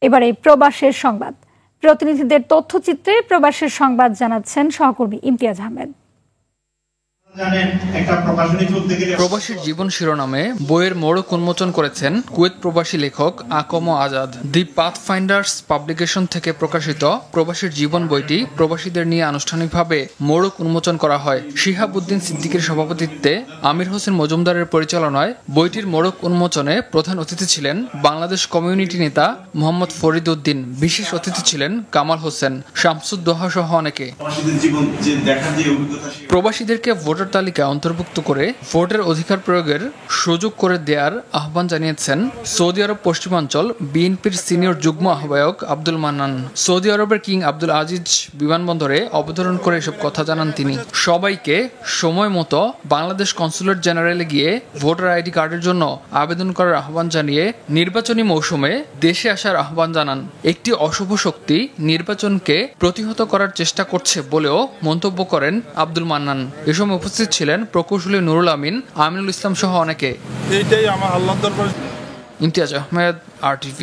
এবারে প্রবাসের সংবাদ। প্রতিনিধিদের তথ্যচিত্রে প্রবাসের সংবাদ জানাচ্ছেন সহকর্মী ইমতিয়াজ আহমেদ। প্রবাসীর জীবন শিরোনামে বইয়ের মোড়ক উন্মোচন করেছেন কুয়েত প্রবাসী লেখক আকম আজাদ। দি পাথফাইন্ডার্স পাবলিকেশন থেকে প্রকাশিত প্রবাসীর জীবন বইটি প্রবাসীদের নিয়ে আনুষ্ঠানিকভাবে মোড়ক উন্মোচন করা হয়। শিহাবুদ্দিন সিদ্দিকীর সভাপতিত্বে আমির হোসেন মজুমদারের পরিচালনায় বইটির মোড়ক উন্মোচনে প্রধান অতিথি ছিলেন বাংলাদেশ কমিউনিটি নেতা মোহাম্মদ ফরিদ উদ্দিন। বিশেষ অতিথি ছিলেন কামাল হোসেন, শামসুদ্দোহা সহ অনেকে। প্রবাসীদেরকে ভোটার তালিকায় অন্তর্ভুক্ত করে ভোটের অধিকার প্রয়োগের সুযোগ করে দেওয়ার আহ্বান জানিয়েছেন সৌদি আরব পশ্চিমাঞ্চল বিএনপির সিনিয়র যুগ্ম আহ্বায়ক আব্দুল মান্নান। সৌদি আরবের কিং আব্দুল আজিজ বিমানবন্দরে অবতরণ করে এসব কথা জানান তিনি। সবাইকে সময় মতো বাংলাদেশ কনসুলেট জেনারেলে গিয়ে ভোটার আইডি কার্ডের জন্য আবেদন করার আহ্বান জানিয়ে নির্বাচনী মৌসুমে দেশে আসার আহ্বান জানান। একটি অশুভ শক্তি নির্বাচনকে প্রতিহত করার চেষ্টা করছে বলেও মন্তব্য করেন আব্দুল মান্নান। এ সময় উপস্থিত ছিলেন প্রকৌশলী নুরুল আমিন, আমিনুল ইসলাম সহ অনেকে। এইটাই আমার আল্লাহর দরবারে। ইমতিয়াজ আহমেদ, RTV।